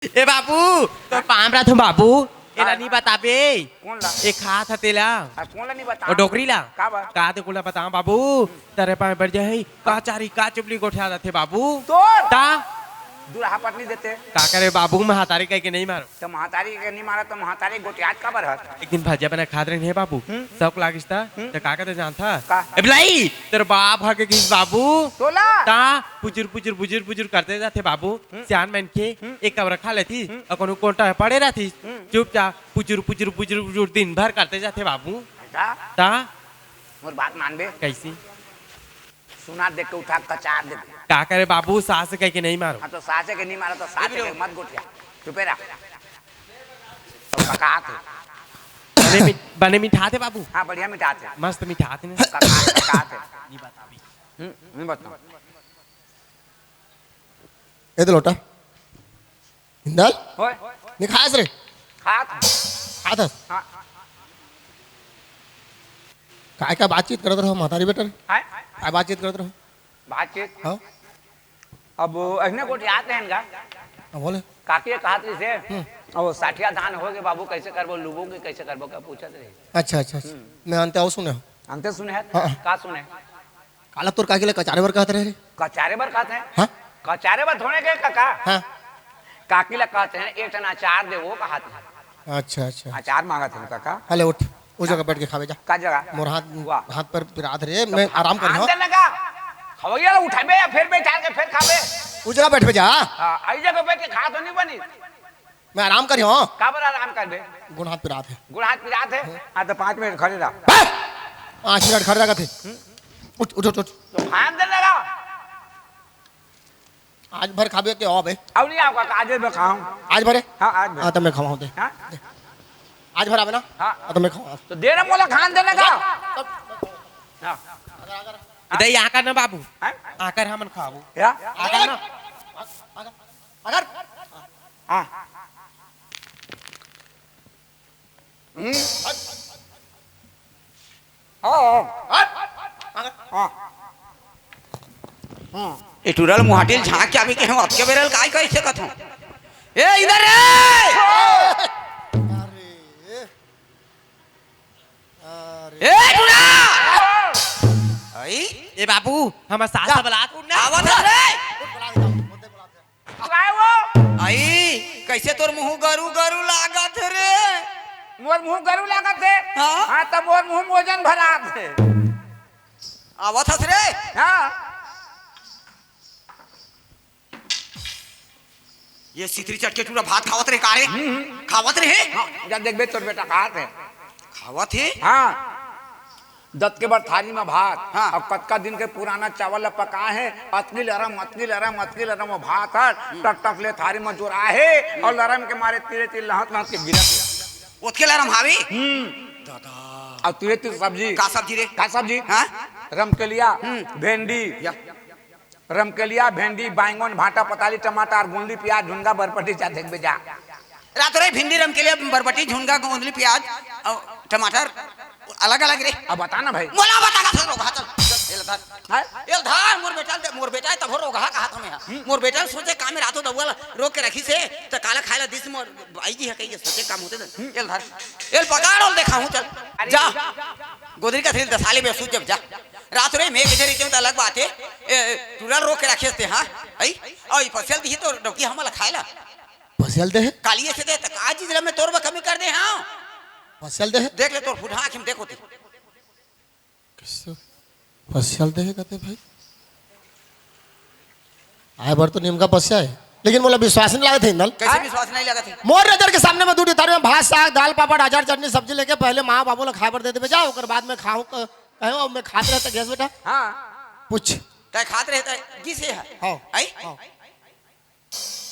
ए बाबू तो पाम रहा था बाबू एला नहीं बता बे कौन ला ए खा था तेला कौन ला नहीं बता और डोकरी ला का बा का ते कुला बता बाबू तेरे पाए बढ़ जाए का चारी का चुपली गोठा थे बाबू तो ता दुल्हा पत्नी देते का करे बाबू में हाथारी कह के नहीं मारो तो महातारी के नहीं मारा तो महातारी गोटियात का बरहत एक दिन भजिया बना खाद रहे हैं बाबू सब लागिस्ता तो का कहते जानता का? ए बिलाई तेरे बाप हके किस बाबू तोला ता पुजुर पुजुर बुजुर बुजुर करते जाते बाबू सियान मैन के एक कबर खा लेती और कोनो कोटा पड़े रहती चुपचाप पुजुर पुजुर बुजुर बुजुर दिन भर करते जाते बाबू ता मोर बात मान बे कैसी सुना देख के उठा कचार दे का करे बाबू सास कह के नहीं मारो हाँ तो सासे के नहीं मारा तो सासे के मत गोटिया चुपे रह तो कका थे बने मिठा थे बाबू हाँ बढ़िया मिठा थे मस्त मिठा थे कका थे नहीं बता भी नहीं बता ये लोटा हिंदल होए नहीं खास रे खात खाता हाँ काय बातचीत करत रहो मातारी बेटा हाय काय बातचीत करत रहो बातचीत हाँ अब अहने गोटियात हैं का हाँ, बोले काकी कहत रही से अब साठिया धान हो गए बाबू कैसे करबो लुबो के कैसे करबो का पूछत रही अच्छा अच्छा अच्छा मैं अंते आओ सुने हो अंते सुने है हाँ। का सुने काला तोर काकी ले कचारे बर कहते रहे रे कचारे बर कहते हैं हाँ कचारे बर थोड़े गए काका हाँ काकी ला कहते हैं एक टन अचार दे वो कहते हैं अच्छा अच्छा अचार मांगत हैं काका हले उठ उस जगह बैठ के खावे जा का जगह मोर वाह। हाथ पर पिरात रे मैं आराम कर रहा अंदर लगा खवैया ला उठाबे या फिर बैठा के फिर खाबे उस जगह बैठ पे जा हां आई जगह बैठ के खा तो नहीं बनी मैं आराम कर रहा हूँ का बर आराम करबे गुण हाथ पिरात है गुड़ हाथ पिरात है हां तो 5 मिनट खड़े रह 5 मिनट खड़ जागा थे उठ उठ उठ उठ तो अंदर लगा आज भर खाबे के हो बे अब नहीं आओ काका आज मैं खाऊं आज भरे हां आज हाँ तो मैं खवाऊं दे हां आज भर आवे ना हाँ। हाँ तो मैं खवाऊं तो देर मोला खान देने का हां इधर यहाँ कर ना बाबू हैं? आकर हम खाबू या आकर ना अगर हां ए टुरल मुहाटिल झांक के आवे के हम अबके बेरल काय कैसे कथो ए इधर रे ए टुरा आई ए बाबू हम सास बला आवत है रे काय वो आई कैसे तोर मुंह गरु गरु लागत रे मोर मुंह गरु लागत है हाँ। हां तब मोर मुंह मोजन भरात है आवत है रे हां ये सितरी चटके टुरा भात खावत रे कारे खावत रे जब देखबे तोर बेटा खात है खावत है हाँ दत्त के बाद थाली में भात हाँ। और कतका दिन के पुराना चावल पका है अतली लरम भात है टक टक ले थाली में जोरा है और लरम के मारे तिरे तिरे लहत लहत के गिरत ओतके लरम हावी और तिरे तिरे सब्जी का सब्जी रे का सब्जी हाँ रमकेलिया भेंडी या रमकेलिया भेंडी बैंगन भाटा पताली टमाटर गोंदली प्याज झुनगा बरपटी जा देख बेजा रात रे भिंडी रम के लिए बरबटी झुनगा गोंदली प्याज और टमाटर अलग अलग रे अब बता ना भाई मोला बता का रोगा चल एल धर हैं? एल धर मोर बेटा तब रोगा का हाथ में है मोर बेटा सोचे काम में रातो दबुआ रोक के रखी से त काला खाइला दिस मोर आई जी है कहीं सोचे काम होते एल धर एल पकाड़ और देखा हूं चल जा गोदरी का थैली दसाले में सूझ जब जा रात रे मैं किधर इतने अलग बात है पूरा रोक के रखे थे हां आई और फसल दी तो डोकी हमला खाइला फसल दे कालिए से दे तक आज जिला में तोर कमी कर दे हां फसल दे देख ले तोर फुटा आंख में देखो ते फसल दे कहते भाई आए बार तो नीम का पस्या है लेकिन बोला विश्वास नहीं लागत है हिंदल कैसे विश्वास नहीं लगा थे मोर नजर के सामने में दूध थाली में भात साग दाल पापड़ अचार चटनी सब्जी लेके पहले माँ बाबू ने खाए पर दे दे जाओ ओकर बाद में खाऊं कहो मैं खाते रहता गैस बेटा हाँ पूछ तय खाते रहता जी से है हाँ। आई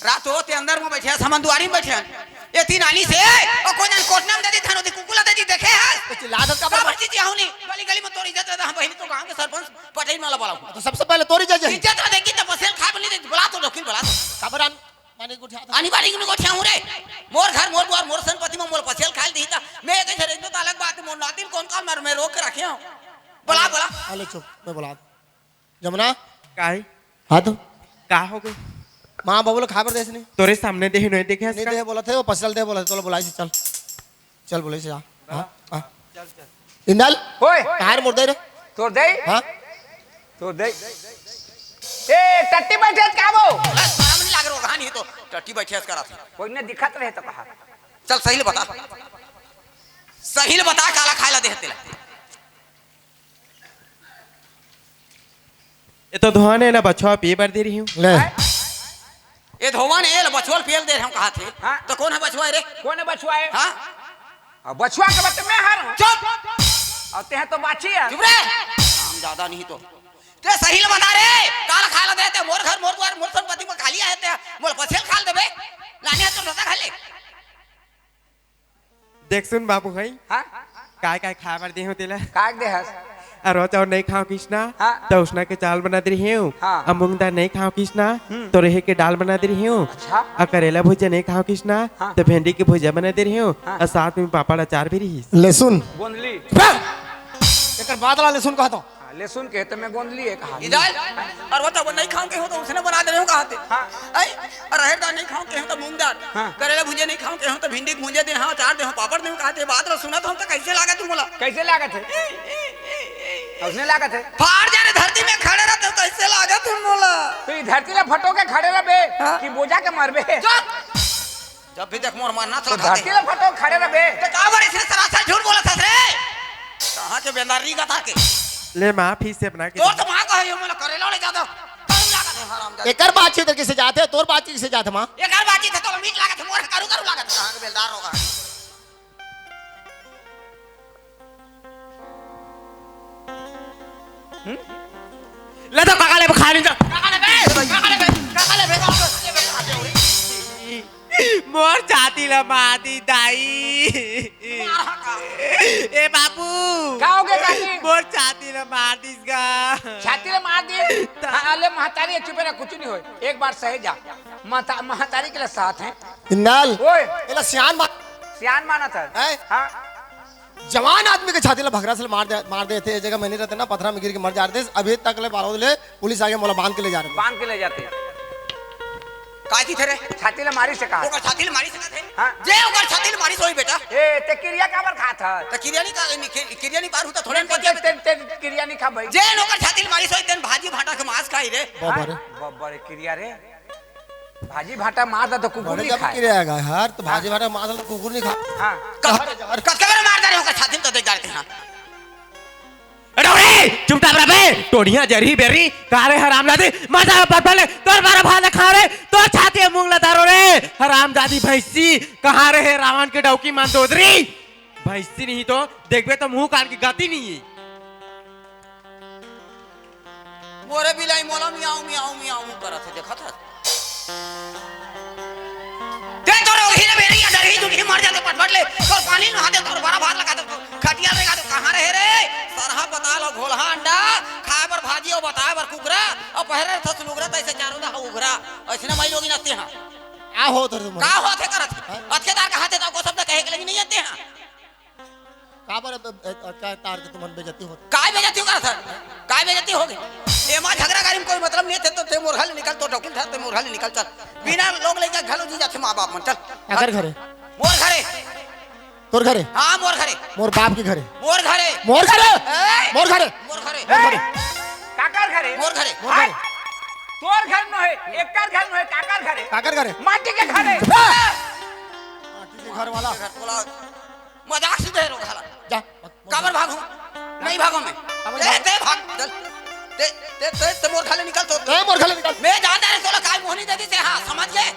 रात होते अंदर में बैठे सामान दुआरी में बैठे ये तीन आनी से और कोई ना कोटना में दे दी थानो दी कुकुला दे दी देखे है लादत का सब जी आहुनी गली गली में तोरी इज्जत हम बहिनी तो गांव के सरपंच पटेल माला बोला तो सबसे पहले तोरी जजे इज्जत देगी तो बसेल खा बनी दे बुला तो डोकिन बुला तो खबरान माने गुठा आनी बारी में गोठिया हूं रे मोर घर मोर द्वार मोर संपत्ति में मोर पसेल खाल दी था मैं एक धरे तो अलग बात मोर नातिन कौन का मैं रोक के रखे हूं बुला बुला अले चुप मैं बुला जमुना काहे हाँ तो का हो गई माँ बाबू लोग खबर देस नहीं तोरे सामने देही नहीं देखे नहीं दे बोला थे वो पसल दे बोला तो बुलाई चल चल बोले से इंदल होय कहार मुर्दे रे तोर दे हाँ तोर दे ए टट्टी बैठे का वो शर्म नहीं लाग रहा नहीं तो टट्टी बैठे करा कोई ने दिखत रहे तो कहा चल सही बता काला खाइला देहते ये तो धोने ना बच्चा पी बार दे रही हूँ ले ये धोवन एल बछुआ पेल दे हम कहा थे हाँ? तो कौन है बछुआ रे कौन है बछुआ है हाँ बछुआ के बच्चे मैं हर चुप आते हैं तो बाची है चुप रे हम ज्यादा नहीं तो ते सही बता रे काला खाइला देते मोर घर मोर द्वार मोर संपत्ति में खाली आते मोर पछेल खाल देबे लाने तो रता खाले देख सुन बाबू भाई हाँ काय काय खा बार दे हूँ तेला काग दे हस और चाव नहीं खाओ कृष्णा हाँ। तो उसना के चावल बना दे रही हूँ हाँ। और मूंग दाल नहीं खाओ कृष्णा तो रेहे के दाल बना दे रही हूँ अच्छा। और करेला भुजिया नहीं खाओ कृष्णा हाँ। तो भिंडी की भुजिया बना दे रही हूँ हाँ। और साथ में पापड़ अचार भी रही लहसुन गोंदली एक बात ला लहसुन कहता हूँ लहसुन के तो मैं गोंदली है कहा इधर और वो तो नहीं खाऊं के हो तो उसने बना दे रहे हो कहा थे हाँ। आई और रहर दाल नहीं खाऊं के हो तो मूंग दाल हाँ। करेला भुजिया नहीं खाऊं के हो तो भिंडी की भुजिया दे हां चार दे हो पापड़ दे कहा थे बात रो सुना तो हम तो कैसे लागा तू बोला कैसे लागत है उसने लागत है फाड़ जाने धरती में खड़े रहते हो कैसे लागा तुम बोला तो ये धरती में फटो के खड़े रहे हाँ। कि बोझा के मरबे चुप जब भी देख मोर मारना तो चला धरती में फटो खड़े रहे तो का बड़े से सरासर झूठ बोला था रे कहां के बेंदारी का था के ले माँ फीस से बना के तोर तो मां कहे मोला करेला ले जाता कौन लागा थे हरामजादा एकर बातचीत किसे जाते तोर बातचीत किसे जाते माँ एक बार बातचीत है तो मीट लागा थे मोर करू करू लागा था कहां के बेलदार होगा ले तो काका ले खा नहीं जा मोर चाती ला माती दाई ए बाबू क्या हो गया काकी मोर चाती ला मार दिस गा छाती ले मार दी अले महतारी चुप रह कुछ नहीं होए एक बार सहे जा महतारी के लिए साथ हैं इंदल ओए एला सियान सियान माना था है हाँ जवान आदमी के छाती ला भगरा से मार देते ये जगह मैंने रहते ना पथरा में गिर के मर जाते अभी तक ले बारो ले पुलिस आगे मोला बांध के ले जा रहे बांध के ले जाते काय की थे रे छाती ले मारी से कहा ओकर छाती ले मारी सकत है हाँ। जे ओकर छाती ले मारी सोई बेटा ए ते क्रिया काबर खात है त किरियानी का किरियानी पार होता थोड़े ते क्रिया नहीं खा भाई जे ओकर छाती ले मारी सोई तेन भाजी भाटा के मांस खाई रे बाबा रे बब्बर क्रिया रे भाजी भाटा मार दा तो कुकुर बड़े नहीं जब खाए गिरे आएगा यार तो भाजी भाटा मार तो कुकुर नहीं खा हाँ ककरे मार दे रे ओकर छाती तो देख जाते हां अरे चुपचाप रह बे टोढ़िया जरी बेरी कारे हरामजादी मजा पले तोर बारा भाजा खा रे तोर छाती में मूंग लतारो रे हरामजादी भैंसी कहाँ रे रावण के डौकी मान दोदरी भैंसी नहीं तो देखबे तो मुंह काट के गाती नहीं है मोरे बिलाई मोला मियाऊ मियाऊ मियाऊ करत है देखा था ते तोरे ओही रे बेरी या डरही दुखी मर जाते पटपट ले तोर पानी नहा दे तोर बड़ा भात लगा दे खटिया लगा दे कहां रहे रे सरहा बता लो घोलहा अंडा खाए बर भाजी और बताए बर कुकरा और पहरे थस लुगरा तैसे चारों दा उगरा ऐसे माई लोग नते हां आ हो तो तुम का होते करत अतकेदार कहाते तो को शब्द कहे के लगी नहीं आते हां का पर क्या तार के तुमन बेइज्जती होत काय बेइज्जती करत काय बेइज्जती हो गई एमा झगड़ा गाड़ी में कोई मतलब नहीं थे तो ते मोर हल निकल तो डॉक्टर था ते मोर हल निकल चल बिना लोग लेके घलो जी जाते मां बाप मन चल अगर घरे मोर घरे तोर घरे हां मोर घरे मोर बाप के घरे मोर घरे मोर घरे मोर घरे मोर घरे काकर घरे मोर घरे मोर घरे तोर घर न है एकर घर न है काकर घरे काकर घरे माटी के घरे माटी के घर वाला घर बोला मजाक से दे रो घाला जा काबर भागू नहीं भागो मैं ते भाग चल ते मोर घाले निकल तो ए मोर घरे निकल मैं जानता है तोला काय मोहनी दे दी से हां समझ गए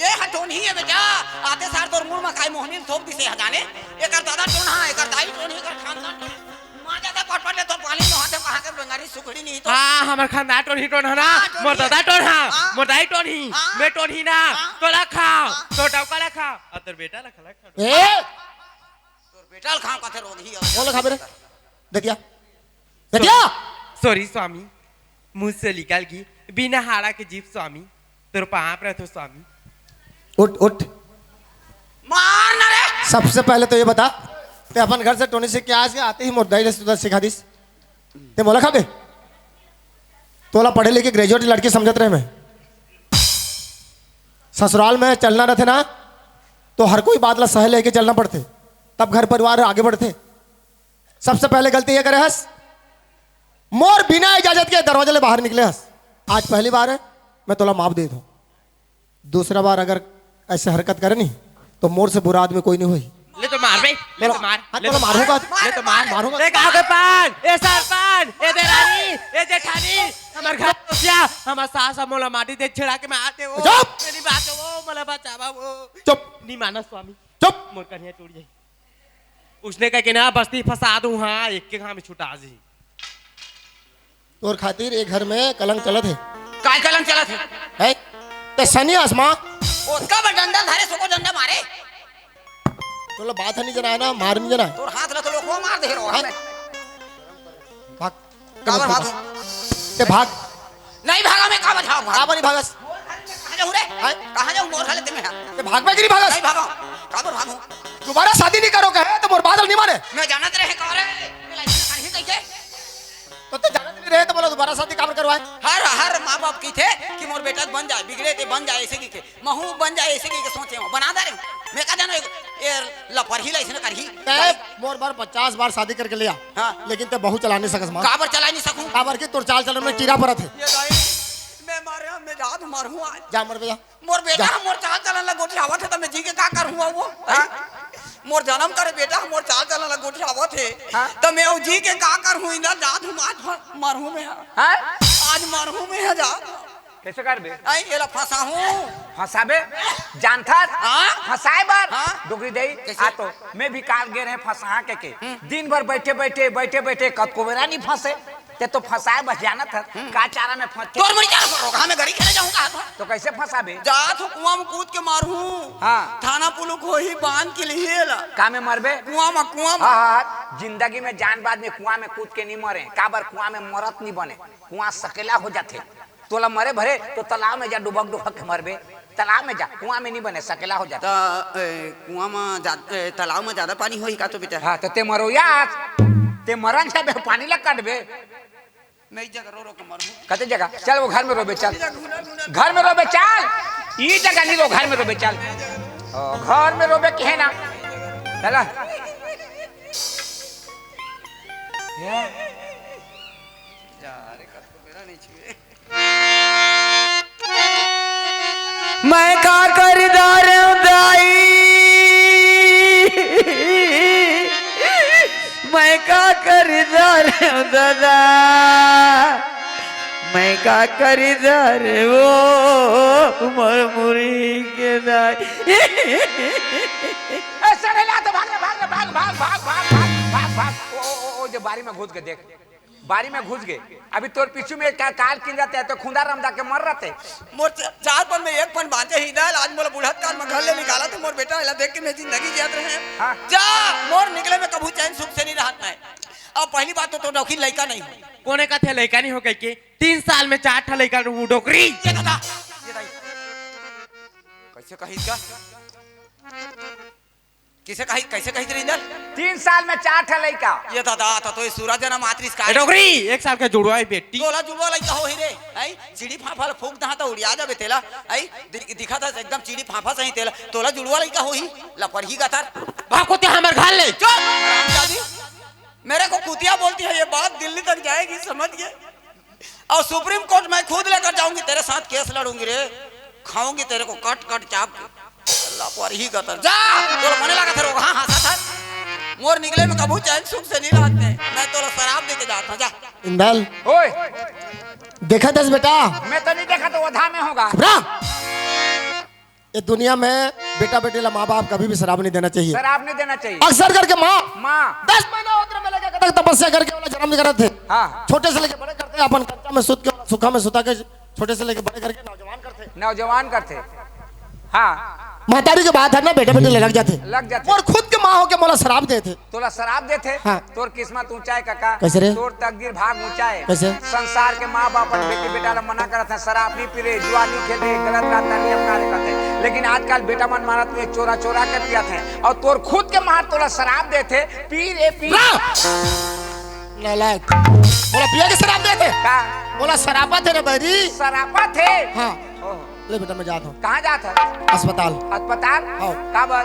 ये हटोन ही है बेटा आते सार तोर मुंह में काय मोहनी थोप दी से जाने एकर दादा टोन हां एकर दाई टोन एकर खानदान मां जाता पटपट ले तो पानी न हाथे कहां के बंगारी सुखड़ी नहीं तो हाँ हमार खानदान टोन ही टोन है ना मोर दादा टोन हाँ मोर दाई टोन ही मैं टोन ही ना तोला खाओ तो डौका ला खाओ और तेरे बेटा ला खा ए तोर बेटा खाओ कथे रोग ही बोल खा बेरे देखिया देखिया सॉरी स्वामी मुंह से निकाल गई बिना हाड़ा के जीव स्वामी तेरे पाप रहे स्वामी उठ उठ मार ना रे सबसे पहले तो ये बता ते अपन घर से टोनी से क्या आज के आते ही मोरदाई ले सुधा सिखा दिस ते मोला खाबे तोला पढ़े लिखे ग्रेजुएट लड़की समझत रहे मैं ससुराल में चलना रहते ना तो हर कोई बात ला सह लेके चलना पड़ते, तब घर परिवार आगे बढ़ते। सबसे पहले गलती ये करे हस, मोर बिना इजाजत के दरवाजे ले बाहर निकले हस। आज पहली बार है, मैं तोला माफ दे दूं। दूसरा बार अगर ऐसे हरकत करे नहीं तो मोर से बुरा आदमी कोई नहीं हुई। ले तो मार बे, ले तो मार, हाँ, तोला मारूंगा, ले तो मार, मारूंगा। ए गाँव के पान, ए सरपंच, ए देरानी, ए जेठानी, हमार घर क्या, हमार सास मोला माटी दे छिड़ा के मैं आते हो। चुप! मेरी बात है वो, मला बचावा वो। चुप नहीं माना स्वामी, चुप। मोर कन्या टूट जाई। उसने कहा कि ना बस्ती फंसा दूं, हाँ एक के घाम में छुटा जी। तोर खातिर एक घर में कलंक चलत है। काय कलंक चला थे है? ते सनी आसमा उसका बा डंडा धारे सो को डंडा मारे तोला बात नहीं जना है ना, मार नहीं जना है। तोर हाथ ला तो लोग को मार दे रो हमें भाग काबर भाग ते भाग। नहीं भागा मैं का बचाऊं का बनी भागस? कहां जाऊं रे हैं? कहां जाऊं मोर खाले तुम्हें ते भाग में गिरी भागस? नहीं भागा काबर भागूं दोबारा शादी नहीं करो कहे तो मोर बादल नहीं माने। मैं जानत रहे का रे मैं लाइसेंस काहे कैसे तो ते जानत नहीं रहे तो बोला दोबारा शादी काबर करवाए? हर हर माँ बाप की थे कि मोर बेटा बन जाए, बिगड़े थे बन जाए ऐसे की थे, महू बन जाए ऐसे की सोचे हो बना दे रहे मैं का जानो ये लपरही लाइसेंस करही ते मोर बार 50 बार शादी करके लिया, हाँ। लेकिन ते बहु चला नहीं सकस मां। काबर चला नहीं सकूं काबर की तोर चाल चलन में कीड़ा परत है। ये भाई मैं मारे मैं जात मारूं आज जा मर भैया। मोर बेटा मोर चाल चलन ला गोटी आवत है तो मैं जी के का करूंगा वो हाँ? मोर जन्म करे बेटा मोर चाल चलन ला गोटी आवत है हाँ? तो मैं जी के का करूं इधर जात हूं आज मारूं मैं हैं? आज मारूं मैं जा कैसे कर बे? आई एला फंसा हूं फंसाबे जानता हाँ? फंसाए बार हाँ? डुगरी दई कैसे? आ तो मैं भी कार गे रहे फंसा के दिन भर बैठे बैठे कद को बेरा नहीं फंसे ते तो फंसाए बस जाना था का चारा में फंस तोर मरी चार करो हमें घड़ी खेले जाऊंगा तो कैसे फंसाबे? जात हूं कुआं में कूद के मारूं हाँ। थाना पुलिस को ही बांध के लिए ला का में मरबे? कुआं में हाँ जिंदगी में जान बाद में कुआं में कूद के नहीं मरे, काबर कुआं में मरत नहीं बने, कुआं सकेला हो जाते। तोला मरे भरे तो तालाब में जा डुबक के मरबे, तालाब में जा, कुआं में नहीं बने, सकेला हो जाता। कुआं में तालाब में ज्यादा पानी होई का तो बेटा हाँ तो ते मरो यार, ते मरन छबे पानी लग काटबे मैं इस जगह रो रो के मरूं कते जगह चल वो घर में रोबे चल, घर में रोबे चल, ये जगह नहीं रो घर में रोबे चल, घर में रोबे के है ना चला मैं का खरीदार दाई, मैं का खरीदार दादा, मैं का खरीदार वो मुरमुरी के दाई। ऐसा नहीं ला तो भाग भाग भाग भाग भाग भाग भाग भाग ओ जो बारी में घुस गए, देख बारी में घुस गए, अभी तोर पीछू में काल किन जाते हैं तो खुंदा रमदा के मर रहते। मोर चार पन में एक पन बांधे ही दाल आज मोला बुढ़त काल में घर ले निकाला तो मोर बेटा इला देख के मैं जिंदगी जियत रहे हाँ। जा मोर निकले में कभू चैन सुख से नहीं रहत मैं। अब पहली बात तो डोकी लड़का नहीं हो कोने का थे लड़का नहीं हो गई के 3 साल में 4 ठा लड़का वो डोकरी ये दादा ये दाई कैसे कही का किसे कही कैसे कही तेरे इधर 3 साल में 4 ठा लड़का ये दादा तो ये सूरज ना मातृस का डोकरी 1 साल का जुड़वा है बेटी तोला जुड़वा लड़का हो ही रे आई चिड़ी फाफा फूक दहा तो उड़िया जाबे तेला आई दिखा था एकदम चिड़ी फाफा सही तेला तोला जुड़वा लड़का हो ही लपरही का तार भागो ते हमर घर ले चुप हरामजादी मेरे को कुतिया बोलती है ये बात दिल्ली तक जाएगी समझ गए और सुप्रीम कोर्ट मैं खुद लेकर जाऊंगी तेरे साथ केस लड़ूंगी रे खाऊंगी तेरे को कट कट चाप लापरवाही का तर जा तोला मने लगा था हां हां था मोर निकले में कबू चैन सुख से नहीं रहते मैं तोला शराब देके जाता जा इंदल ओए देखा दस बेटा, मैं तो नहीं देखा तो वधा में होगा। ये दुनिया में बेटा बेटी ला माँ बाप कभी भी शराब नहीं देना चाहिए। शराब नहीं देना चाहिए। अक्सर करके माँ माँ 10 महीना उतर में लगे तक तपस्या करके वाला जन्म नहीं करते थे। हाँ। छोटे से लेके बड़े करते अपन कच्चा में सुत के सुखा में सुता के छोटे से लेके बड़े करके नौजवान करते। नौजवान करते हाँ महतारी के बात है ना बेटे बेटे लग जाते और खुद के माँ हो के मोला शराब देते। तोला शराब देते हाँ। तोर किस्मत ऊंचाए काका कैसे रे? तोर तकदीर भाग ऊंचाए कैसे? संसार के माँ बाप बेटे बेटा ला मना करते हैं शराब नहीं पी रहे जुआ नहीं खेल रहे गलत रास्ता नहीं अपना रहे करते, लेकिन आजकल बेटा मन मारत में चोरा चोरा के पिया थे और तोर खुद के माँ तोला शराब देते पी रे पी नालायक बोला पिया के शराब देते का बोला शराबा थे रे बहरी शराबा थे हाँ ओह। ले बेटा मैं जाता हूँ कहाँ जात है? अस्पताल। अस्पताल? हाँ। काबर?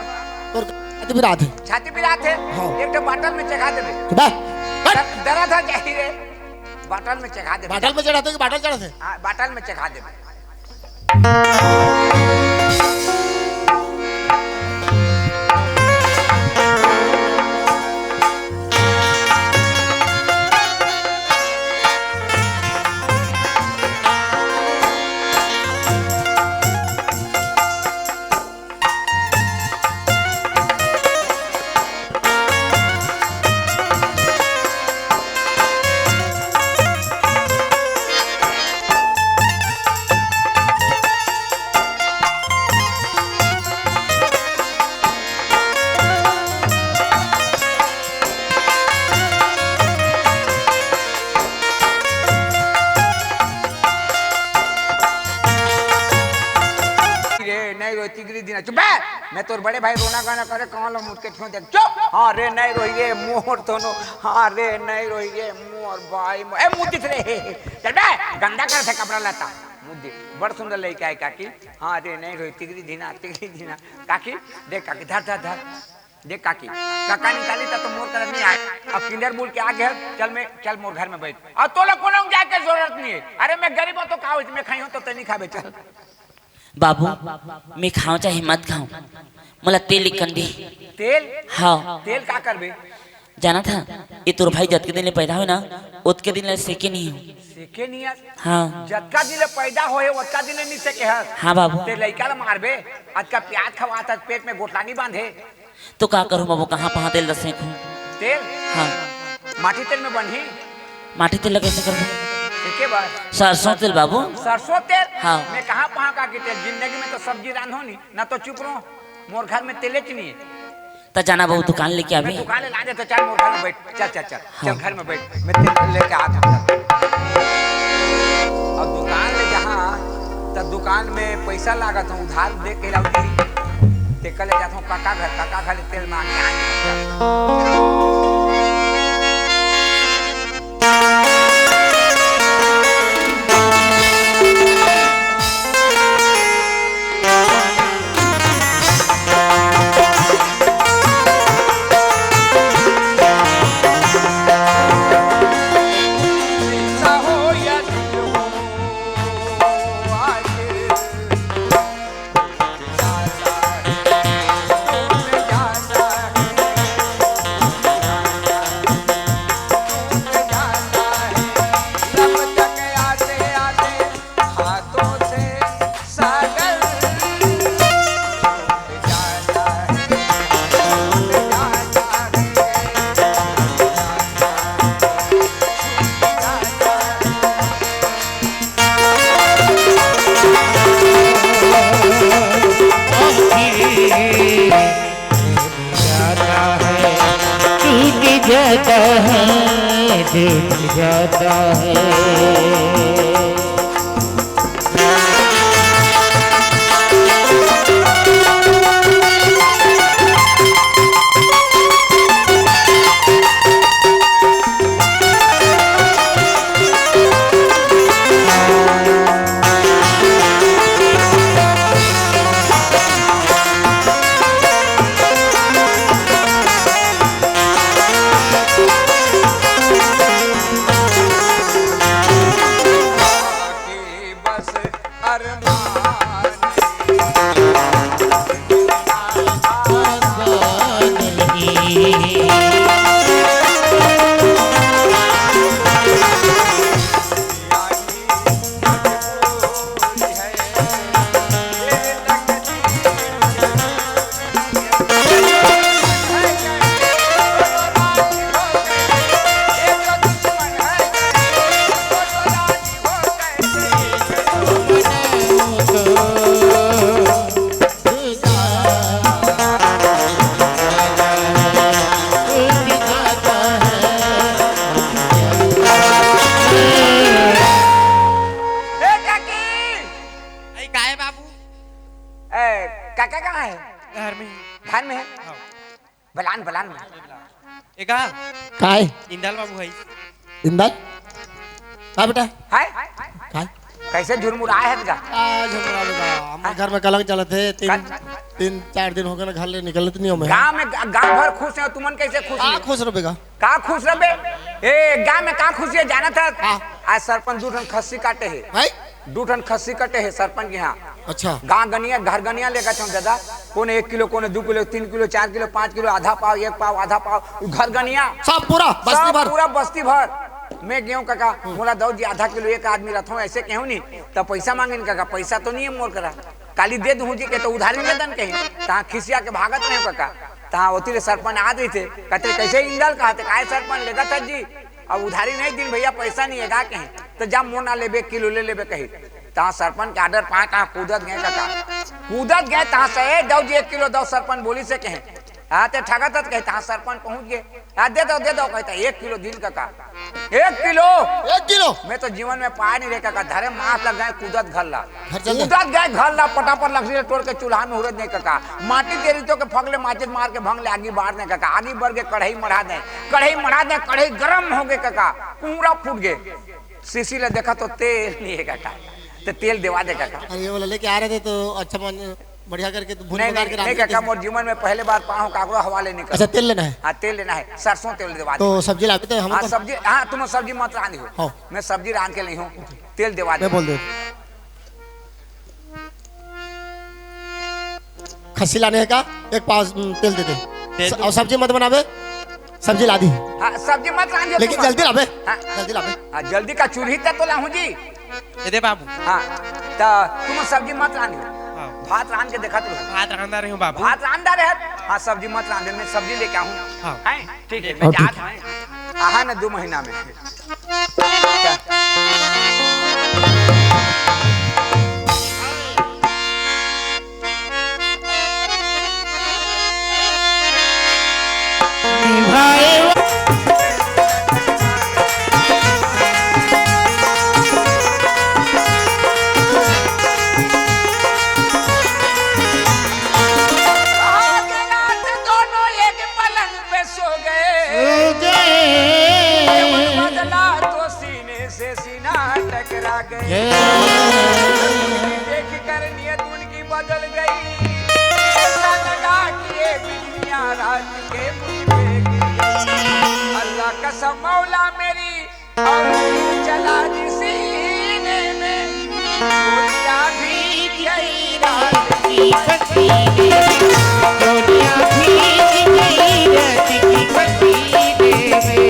तो भी रात है। छाती पिरात है? हाँ। एक तो बाटल में चढ़ा देबे। दर्द है जाही रे। बाटल में चढ़ा देबे। बाटल में चढ़ाते कि बाटल चढ़ाते? हाँ, बाटल में चढ़ा देबे। मैं तोर बड़े भाई रोना गाना करे कहाँ लो मुझके क्यों देख चुप। हाँ रे नहीं रोइए मोर दोनों। हाँ रे नहीं रोइए मोर भाई ए मुद्दी रे चल बे गंदा कर से कपड़ा लाता मुद्दी बड़ सुंदर लड़का है काकी। हाँ रे नहीं रोई तिगरी धीना काकी देख काकी धर धर धर देख काकी काका निकाली तो मोर कर नहीं आए। अब किंडर बोल के आ गया चल मोर घर में बैठ और तो लोग कोनो जाके जरूरत नहीं है। अरे मैं गरीब हूं तो खाओ मैं खाई हूं तो नहीं खाबे चल। बाबू मैं खाऊं चाहे मत खाऊं मला तेल लिखन दे। तेल? हाँ तेल का करबे? जाना था ये तोर भाई जत के दिन पैदा हो ना उतके दिन सेके नहीं हो। सेके नहीं है? हाँ जतका दिन पैदा होए उतका दिन नहीं सेके है। हाँ बाबू ते लइका ला मारबे आज का प्याज खवाता पेट में गोटलानी बांधे तो का करूं बाबू कहाँ पहाँ तेल रसे खूं तेल? हाँ माटी तेल में बंधी माटी तेल कैसे कर के बाद सरसों तेल बाबू सरसों तेल? हाँ मैं कहाँ पहाँ का की तेल जिंदगी में तो सब्जी रांधो नहीं ना तो चुप रहो मोर घर में तेले च नहीं है। तो जाना बाबू दुकान लेके आवे। मैं दुकान ला दे तो चल मोर घर में बैठ चल चल चल चल घर में बैठ मैं तेल लेके आता हूँ। अब दुकान ले जहाँ तब दुकान में पैसा लागत हूँ उधार दे के लाऊंगी ते कल जाता हूँ काका घर तेल मांग के आएंगे। जाता है टूट जाता है। काका कहाँ है? घर में घर में है? बलान बलान में एका काय इंदल बाबू है इंदल हाँ बेटा हाय काय कैसे झुरमुराए है जा आज हमारे घर में कलंक चले थे 3-4 दिन हो गए ना, घर ले निकलते नहीं हो मैं। गांव भर खुश है, तुमन कैसे खुश है? खुश रहेगा का खुश रहे? ए गांव में का खुशी है जाना था? आज सरपंच 2 टन खस्सी काटे है भाई, 2 टन खस्सी कटे है सरपंच के यहाँ। अच्छा गाँव गनिया घर गनिया लेकर चल दादा, कौन 1 किलो, कौन 2 किलो, 3 किलो, 4 किलो, 5 किलो, आधा पाव, 1 पाव, आधा पाव, घर गनिया सब पूरा बस्ती भर। पूरा बस्ती भर। मैं गेहूं काका बोला दो जी आधा किलो एक आदमी रहता हूँ, ऐसे कहूँ नहीं तो पैसा मांगे काका, पैसा तो नहीं है मोर करा, काली दे दूँ जी के तो उधारी में दन कहीं तहाँ खिसिया के भागत नहीं काका। तहाँ होती सरपंच आ रही थे, कहते कैसे इंदल कहते काय सरपंच लेगा था जी, अब उधारी नहीं दिन भैया, पैसा नहीं है गा कहीं तो जा मोना लेबे किलो ले लेबे कहीं। तहाँ सरपंच के आर्डर पाए तहाँ कूदत गए काका, कूदत गए तहाँ से दो जी 1 किलो दो, सरपंच बोली से कहें आते ठगत कहे तहाँ सरपंच पहुंच गए, दे दो कहता 1 किलो दिन काका, 1 किलो मैं तो जीवन में पाया नहीं रहे काका। धरे मास लग गए कूदत घर ला, पटापट लकड़ी तोड़ के चूल्हा में उड़द नहीं काका, माटी के रीतों के फगले माचिस मार के भंगले आगे बाढ़ दे काका, आगे बढ़ के कढ़ाई मढ़ा दे, कढ़ाई गर्म हो गए काका, पूरा फूट गए। शीशी ले देखा तो तेल नहीं है काका, तो तेल देवा दे काका। ये वाला लेके आ रहे थे तो अच्छा बढ़िया करके तो भून पका के नहीं काका, मोर जीवन में पहले बार पाऊँ काकरो हवाले निकल। अच्छा तेल लेना है? हाँ तेल लेना है, सरसों तेल देवा तो सब्जी लाते थे हम। हाँ सब्जी, हाँ तुम सब्जी मत रांधी हो, हाँ। मैं सब्जी रांध के नहीं हूँ, तेल देवा दे। बोल दे खस्सी लाने है का 1 पाव तेल दे दे, और सब्जी मत बनावे, सब्जी ला दी। हाँ सब्जी मत रांधी, लेकिन जल्दी लावे, हाँ जल्दी लावे। हाँ जल्दी का चूल्ही तक तो लाऊं जी। दे बाबू। हाँ तो तुम सब्जी मत रांधी, भात रांध के देखा, भात रांधा रही हूँ बाबू। भात रांधा रहे, हाँ सब्जी मत रांधे, मैं सब्जी लेके आऊँ। हाँ। ठीक है मैं जात हूँ, आहा ना 2 महीना में। टकरा गए, देख कर नियत उनकी बदल गई, ऐसा लगा कि ये बिजलियां रात के मुझ पे गिरी। अल्लाह कसम मौला मेरी, और चला दी सीने में, गोलियां भी गई रात की पसीने, गोलियां भी गई रात की पसीने में।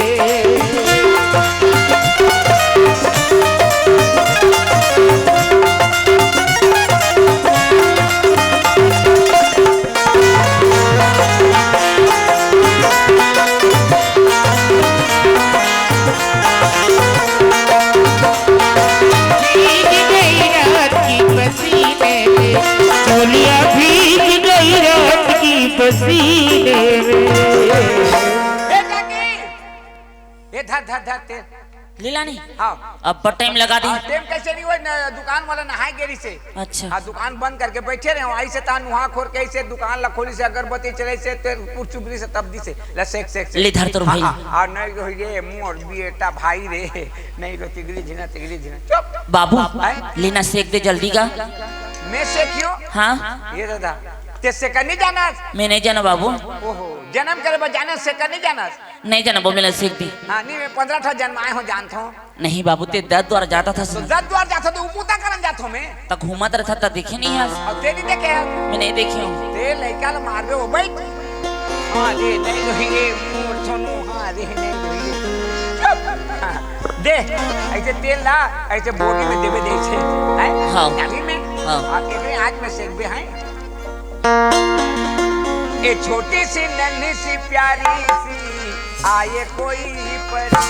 लीला नहीं हाँ अब पर टाइम लगा दी। टाइम कैसे नहीं हुआ, दुकान वाला नहाए गेरी से। अच्छा हाँ दुकान बंद करके बैठे रहे, आई से ता नुहा खोर के ऐसे दुकान लखोली से अगरबत्ती चले से तेल चुबरी से तब्दी से लसेक सेक ले धर तोर भाई। और नहीं हो ये मोर बेटा भाई रे, नहीं रो तिगरी झिना चुप बाबू लेना सेक दे जल्दी का। मैं सेकियो? हाँ ये दादा ते सेका नहीं जाना? मैं नहीं जाना बाबू। ओहो जन्म करे बजाना सेका नहीं जाना? नहीं जाना वो मेरा सीख दी। हाँ नहीं मैं 15 ठा जन्माए हो जानता हूँ। नहीं बाबू ते 10 द्वार जाता था। तो 10 द्वार जाता तो उपता करन जाता हूँ मैं। तक घूमत रहता था देखे नहीं आज। अब तेरी देखे है? मैं नहीं देखी हूँ। ते लड़का ल मार दे ओ भाई। हाँ दे नहीं रोहिंगे मोर थोनु हाँ दे नहीं रोहिंगे। दे ऐसे तेल ला ऐसे बोरी में देवे दे से। हाँ। अभी में। हाँ। एक आज में सेक भी हैं। ये छोटी सी नन्ही सी प्यारी सी आए कोई परी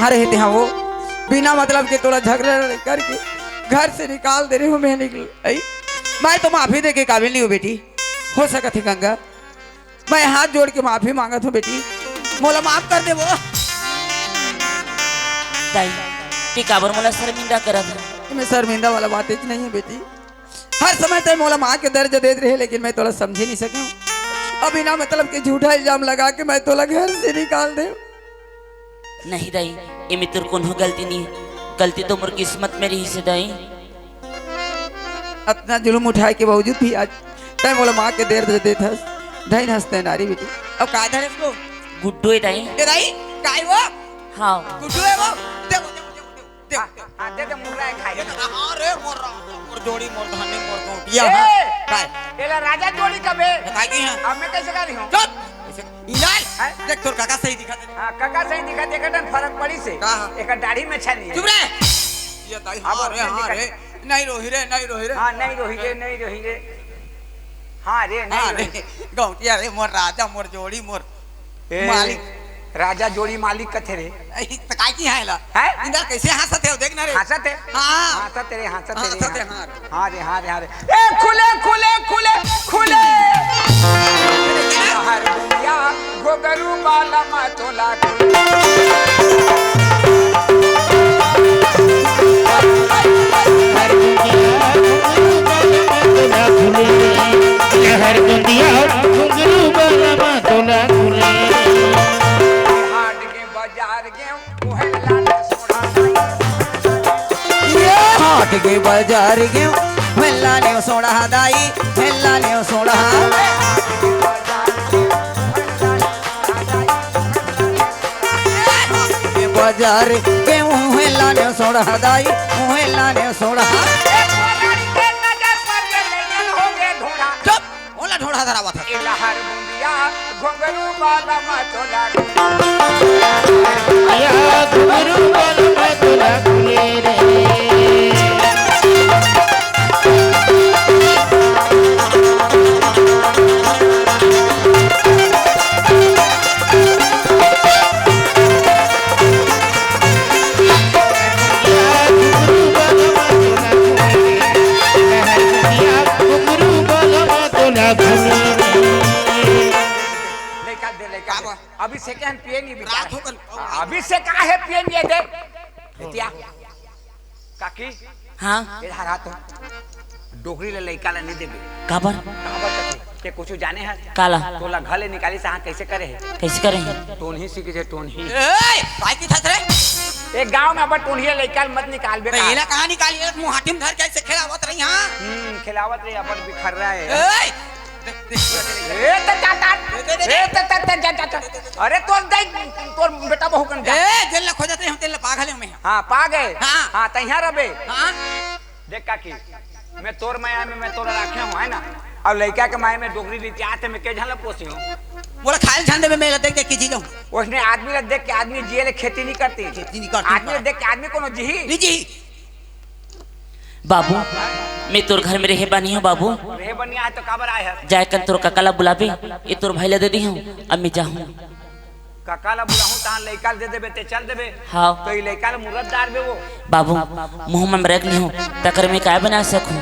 कहाँ रहते हैं वो? बिना मतलब के तोला झगड़ा करके घर से निकाल दे रही हूँ मैं निकल आई। मैं तो माफी दे के काबिल नहीं हूँ बेटी। हो सकत है गंगा, मैं हाथ जोड़ के माफी मांगत हूँ बेटी, मोला माफ कर दे वो। ताई ती काबर मोला शर्मिंदा करत है? मैं शर्मिंदा वाला बात ही नहीं है बेटी। हर समय तय मोला माँ के दर्ज देते रहे, लेकिन मैं तोला समझ ही नहीं सके हूँ। अभी ना मतलब के झूठा इल्जाम लगा के मैं तोला घर से निकाल दे। नहीं दाई, ये में तेरे कोनो गलती नहीं है, गलती तो मोर किस्मत में रही से दाई। इतना जुल्म उठाए के बावजूद भी आज तय मोला माँ के दर्ज देते ढाई हंसते नारी बेटी। अब का धरे इसको? गुड्डू है दाई। ए दाई काय वो? हाँ गुड्डू है वो? दे दे दे मुर्रा है खाए। हां रे मोर जोड़ी मोर धाने मोर गोटिया ए! काय एला राजा जोड़ी कबे काय की है? अब मैं कैसे कर रही हूँ? चुप इलाल देख तोर काका सही दिखा दे। हाँ काका सही दिखा दे, कटन फर्क पड़ी से कहाँ? एक दाढ़ी में छनी है। चुप रे ये दाई हां रे नहीं रोही रे हाँ नहीं रोही रे हाँ रे नहीं रोही। गौटिया रे मोर राजा मोर जोड़ी मोर ए, मालिक राजा जोड़ी मालिक कथे रे तो काय की है ला हैं? इंदर कैसे हंसते हो देख ना रे। हंसते हाँ हंसते रे हंसते, हाँ। हाँ रे ए खुले हर दुनिया घोगरू बाला मतोला हर दुनिया घुंघरू बाला तोला खुले। हाट के बाजार के ओहला ने सोना ये हाट के बाजार के मेला ने सोड़ा दाई मेला ने सोड़ा बाजार के मेला ने सोड़ा दाई मेला ने सोड़ा। चुप ओला ढोड़ा धरा बात हर दुनिया घोगरू बाला मतोला या घुंघरू बाला तोला खुले रे। अभी सेकंड पिए नहीं रात हो कल अभी से का है पिए नहीं दे बेटिया काकी हाँ इधर आ तो डोगरी ले लइका ला नहीं देबे काबर के कुछ जाने है काला तोला घले निकाली से हां कैसे करे है कैसे करेंगे? टोन ही सीखे जे टोन ही ए भाई की थत रे एक गांव में अब टोन ही लइका मत निकाल बे पहला कहां निकाली मुंह हाटिम धर कैसे खेलावत रही हां खिलावत रे अब बिखर रहा है ए अरे तोर देख तोर बेटा बहू कन जा ए जेल खो जाते हम तेल पागल में हां पा गए हाँ। हां तैयार रबे हां देख काकी मैं तोर माया में मैं तोरा राखे हूं है ना अब लड़का के माया में डोगरी ली चाहते मैं के झल पोसी हूं बोला खायल झंडे में मैं देख देख के जी जाऊं। उसने आदमी ला देख के आदमी जिए ले खेती नहीं करती आदमी ला देख के आदमी कोनो जी जी बाबू मैं तोर घर में रहे बानी हूँ बाबू। रे बनिया है तो काबर आए है जाए कर तोर काकाला बुलाबे ये तोर भाई ला दे दी हूँ अब मैं जाऊँ। काका ला बुलाऊं ता लड़का दे देबे ते चल देबे हाँ तो ये लड़का ला मुर्रतदार बे वो बाबू मुँह में रख ली हूँ तकर मैं काय बना सकूँ?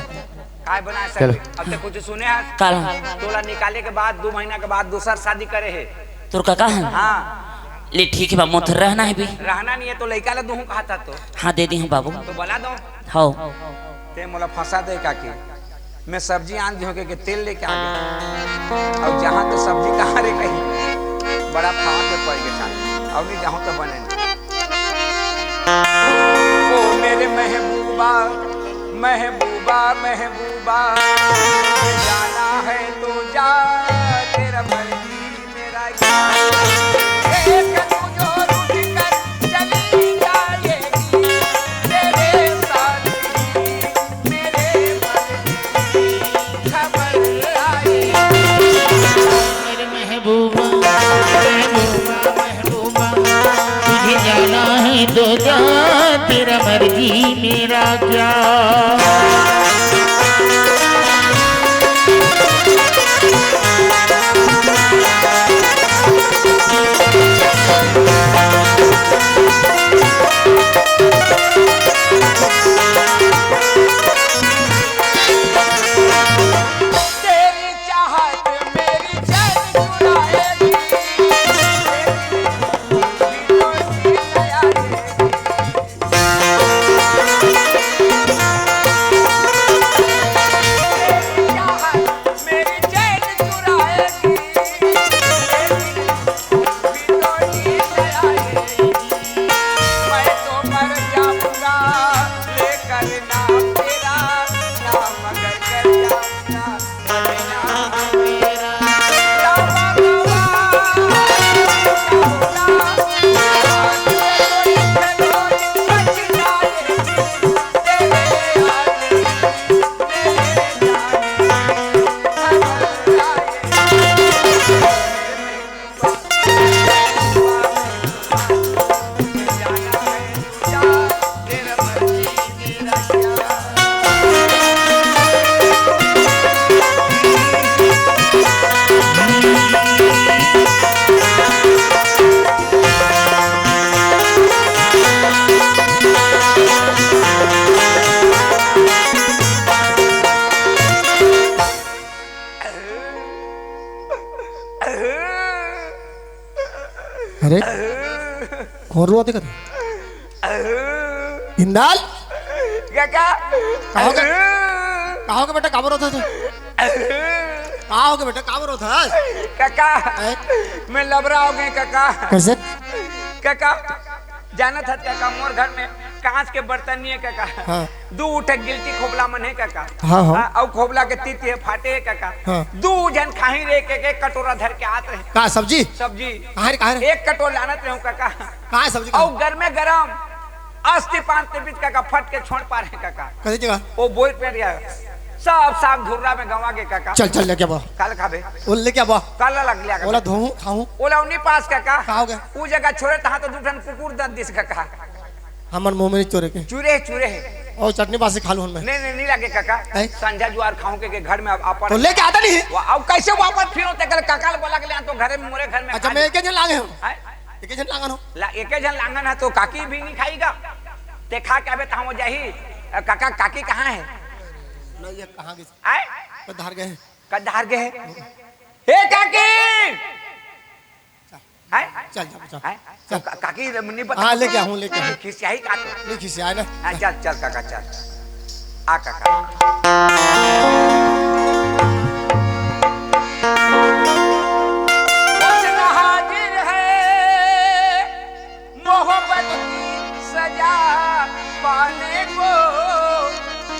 काय बना सकते अब तक कुछ सुने है काला तोला निकाले के बाद 2 महीना के बाद दूसर शादी करे है तोर काका है हाँ ले ठीक है बाबू मोथर रहना है भी रहना नहीं है तो लड़का ला दूं कहा था तो हाँ दे दी हूँ बाबू। तो बला दो हाँ ते मोला फंसा दे काकी मैं सब्जी आन दी के तेल लेके आ गया और जहाँ तो सब्जी कहाँ रे कहीं बड़ा फाट पे पड़ गया साथ और नहीं जाऊँ तो बने ओ मेरे महबूबा महबूबा महबूबा जाना है तो जा तेरा मर्जी मेरा एक तू जो रुक कर चली जाएगी तेरे साथ मेरे मन की खबर आई मेरे महबूबा महबूबा महबूबा तुझे जाना है तो जा तेरा मर्जी मेरा क्या। अरे कौन रो देखा इंदाल काका कहो के बेटा काबर होता था कहो के बेटा काबर होता है काका मैं लबरा हो गए काका। कैसे काका जाना था काका मोर घर में कांच के बर्तन नहीं है काका। हाँ। दू उठे गिलटी खोबला मन है काका। हाँ, हाँ। और खोबला के तीती है फाटे है काका। हाँ। दू जन खाही रे के कटोरा धर के आते हैं कहा सब्जी सब्जी कहाँ रे एक कटोरा लानत रहूं काका। कहाँ है सब्जी और घर में गरम अस्ति पान ते बीच काका फट के छोड़ पा रहे काका। कैसी जगह वो बोल पे रिया सब साग धुर्रा में गवा के काका। चल चल लेके बा कल खाबे वो लेके बा कल लग लिया बोला धोऊं खाऊं ओला उन्हीं पास काका। कहाँ गए वो जगह छोड़े तहां तो दूठन कुकुर दत दिस काका। हमर मुंह में चोरे के चूरे चूरे और चटनी पास से खा लूं मैं नहीं लगे काका। हैं? संझा जुआर खाऊं के घर में अपन तो लेके आता नहीं अब कैसे वापस फिर होते कल काका बोला के ले तो घरे में मोरे घर में अच्छा मैं एक जन लागे हूं हैं? एक जन लांगन हूं एक जन लांगन है तो काकी भी नहीं खाएगा ते खा के अबे तहां जाही काका काकी कहां है नहीं ये कहां गई आए तो धार गए कधार गए हे काकी हैं चल चल हैं? तो काकी नहीं पता हाँ, लेके आऊं, लेके आऊं। खिसियाई का तो नहीं खिसिया ना हाँ, चल चल काका चल आ काका हुस्न हाजिर है मोहब्बत की सजा पाने को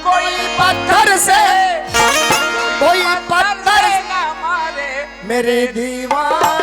कोई पत्थर से कोई पत्थर न मारे मेरे दीवार